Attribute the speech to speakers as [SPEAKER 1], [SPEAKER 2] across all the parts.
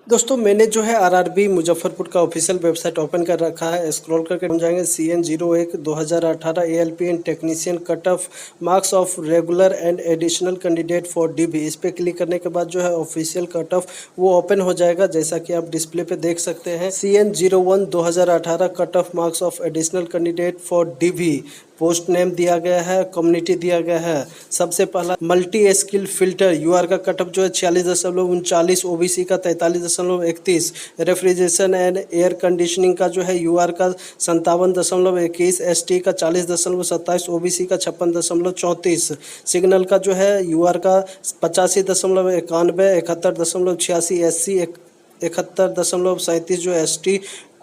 [SPEAKER 1] दोस्तों मैंने जो है आरआरबी मुजफ्फरपुर का ऑफिशियल वेबसाइट ओपन कर रखा है। स्क्रॉल करके हम जाएंगे CN01 2018 ALPN technician cut off marks of regular and additional candidate for DB। इस पर क्लिक करने के बाद जो है ऑफिशियल कट ऑफ वो ओपन हो जाएगा, जैसा कि आप डिस्प्ले पे देख सकते हैं। CN01 2018 cut off marks of additional candidate for DB। Post name दिया गया है, कम्युनिटी दिया गया है। सबसे पहला मल्टी स्किल फिल्टर यूआर का कटअप जो है 46.39, OBC का 43.31, रेफ्रिजरेशन एंड एयर कंडीशनिंग का जो है यूआर का 57.21, ST का 40.27, OBC का 56.34, सिग्नल का जो है यूआर का 85.91, 71.86, SC 71.37 जो ST,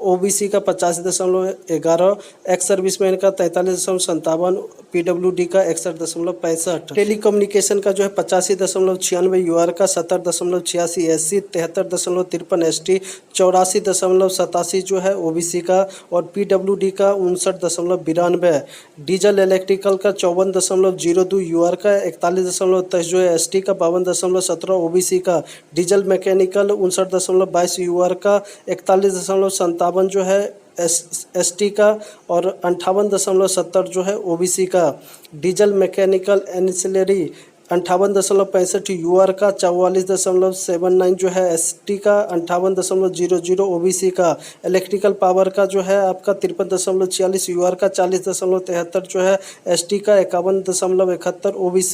[SPEAKER 1] OBC का 85.11, एक्स सर्विसमैन का 43.57, PWD का 61.65, टेलीकम्युनिकेशन का जो है 85.96, UR का 70.86, SC 73.53, ST 84.87 जो है OBC का, और PWD का 59.92, डीजल इलेक्ट्रिकल का 54.02, UR का 41.23 जो है ST का 52.17, OBC का, डीजल मैकेनिकल 59.22, UR का 41.57 जो है ST का, और 58.70 जो है OBC का, डीजल मैकेनिकल एंसिलरी 58.65, UR का 44.79 जो है ST का, 58.00 OBC का, इलेक्ट्रिकल पावर का जो है आपका 53.46, UR का 40.73 जो है ST का, 51.71 OBC,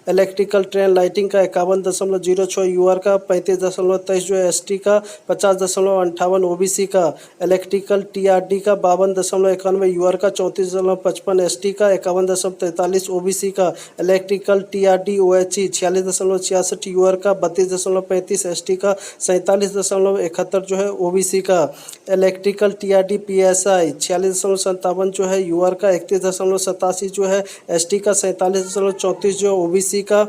[SPEAKER 1] इलेक्ट्रिकल ट्रेन लाइटिंग का 51.06, UR का 35.23 जो है ST का, 50.58 OBC का, इलेक्ट्रिकल TRD का 52.91, UR का 34.55, ST का 51.43 OBC का, इलेक्ट्रिकल TRD OHE 46.66, UR का 32.35, ST का 47.71 जो है OBC का, इलेक्ट्रिकल TRD PSI 46.57 जो है, UR का 31.87 जो है, ST का 47.34 जो OBC का,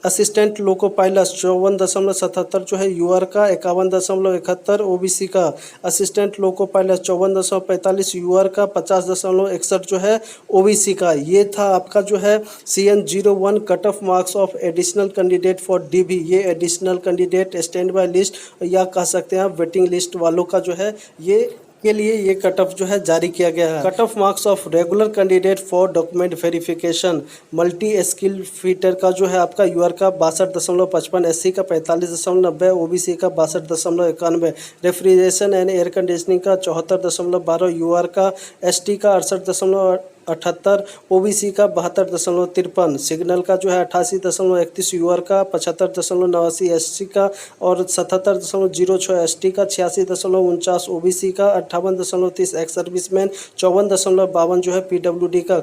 [SPEAKER 1] असिस्टेंट लोको पायलट 54.77 जो है, UR का 51.71, OBC का, असिस्टेंट लोको पायलट 54.45, UR का 50.61 जो है OBC का। ये था आपका जो है CN01 cut off marks of additional candidate for DB। ये additional candidate stand by list या कह सकते हैं आप वेटिंग लिस्ट वालों का जो है ये के लिए ये कट ऑफ जो है जारी किया गया है। Cut off marks of regular candidate for document verification multi skill fitter का जो है आपका UR का 62.55, SC का 45.90, OBC का 62.91, रेफ्रिजरेशन एंड एयर कंडीशनिंग का 74.12, UR का, ST का 68.78, OBC का 72.53, सिग्नल का जो है 88.31, UR का 75.89, SC का, और 77.06, ST का 86.49, OBC का 58.30, एक्स सर्विसमैन 54.52 जो है, PWD का,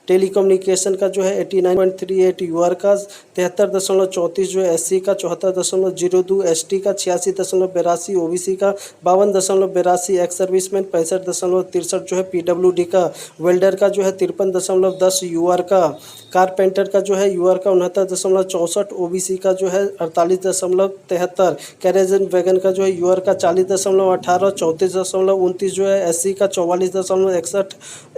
[SPEAKER 1] टेलीकम्युनिकेशन का जो है 89.38, UR का 73.34 जो है, SC का 74.02, ST का 86.82, OBC का 52.82, एक्स सर्विसमैन 65.63 जो है, PWD का, वेल्डर का जो है 53.10, UR का, कारपेंटर का जो है UR का 69.64, OBC का जो है 48.73, कैरेजन वैगन का जो है UR का 40.18, 34.29 जो है, SC का 44.61,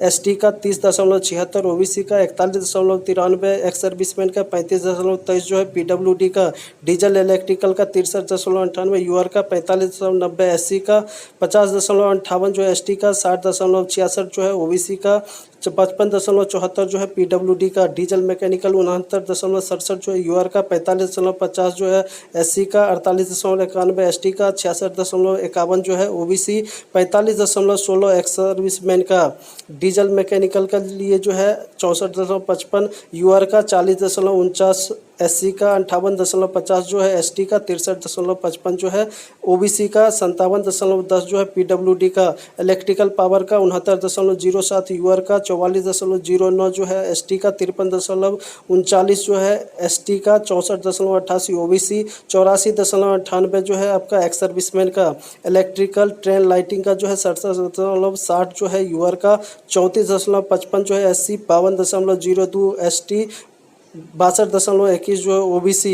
[SPEAKER 1] ST का 30.76, OBC का 41.93, एक्स सर्विसमैन का 35.23 जो है, PWD का, डीजल इलेक्ट्रिकल का 63.98, UR का 45.90, SC का 50.58 जो है, ST का 60.66 जो है, OBC का 55.74 जो है, PWD का, डीजल मैकेनिकल 69.67 जो है, UR का 45.50 जो है, SC का 48.91, ST का 66.51 जो है, OBC 45.16, एक्स सर्विसमैन का, डीजल मैकेनिकल के लिए जो है 64.55, UR का 40.49, SC का 58.50 जो है, ST का 63.55 जो है, OBC का 57.10 जो है, PWD का, इलेक्ट्रिकल पावर का 69.07, UR का 44.09 जो है, ST का 53.39 जो है, ST का 64.88, OBC 84.98 जो है आपका, एक्स सर्विसमैन का, इलेक्ट्रिकल ट्रेन लाइटिंग का जो है 67.60 जो है, UR का 34.55 जो है, SC 52.02, ST 62.21 जो है, OBC,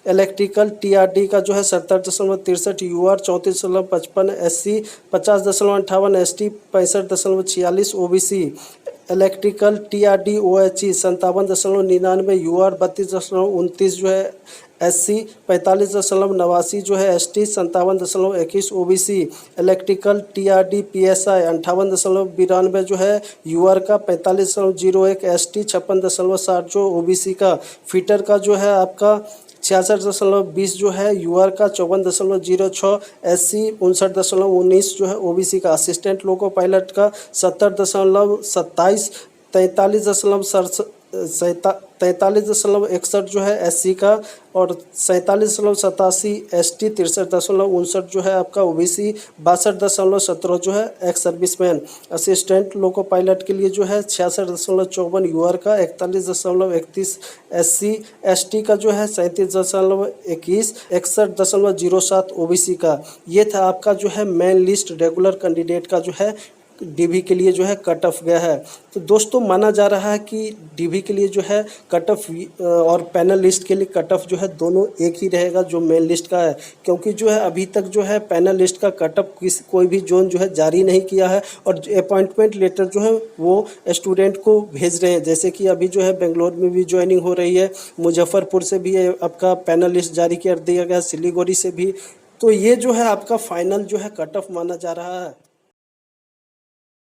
[SPEAKER 1] इलेक्ट्रिकल TRD का जो है 70.63, UR 34.55, SC 50.58, ST 65.46, OBC, electrical TRD OHE 57.99, UR 32.29 जो है, SC 45.89 जो है, ST 57.21, OBC electrical TRD PSI 58.92 जो है, UR का 45.01, ST 56.60 जो OBC का, फिटर का जो है आपका 66.20 जो है, UR का 54.06, SC 59.19 जो है, OBC का, असिस्टेंट लोको पायलट का 70.27, 43.61 जो है, SC का, और 47.87, ST 63.59 जो है आपका, OBC 62.17 जो है, ex serviceman. Assistant loco pilot के लिए जो है 66.54, UR का 41.31, SC ST का जो है 37.21, 61.07 OBC का। ये था आपका जो है मेन लिस्ट रेगुलर कैंडिडेट का जो है DV के लिए जो है कट ऑफ गया है। तो दोस्तों माना जा रहा है कि DV के लिए जो है कट ऑफ और पैनल लिस्ट के लिए कट ऑफ जो है दोनों एक ही रहेगा जो मेन लिस्ट का है, क्योंकि जो है अभी तक जो है पैनल लिस्ट का कट ऑफ कोई भी जोन जो है जारी नहीं किया है, और अपॉइंटमेंट लेटर जो है वो स्टूडेंट को भेज रहे हैं। जैसे कि अभी जो है बेंगलोर में भी ज्वाइनिंग हो रही है, मुजफ्फरपुर से भी आपका पैनल लिस्ट जारी कर दिया गया, सिलीगुड़ी से भी। तो ये जो है आपका फाइनल जो है कट ऑफ माना जा रहा है।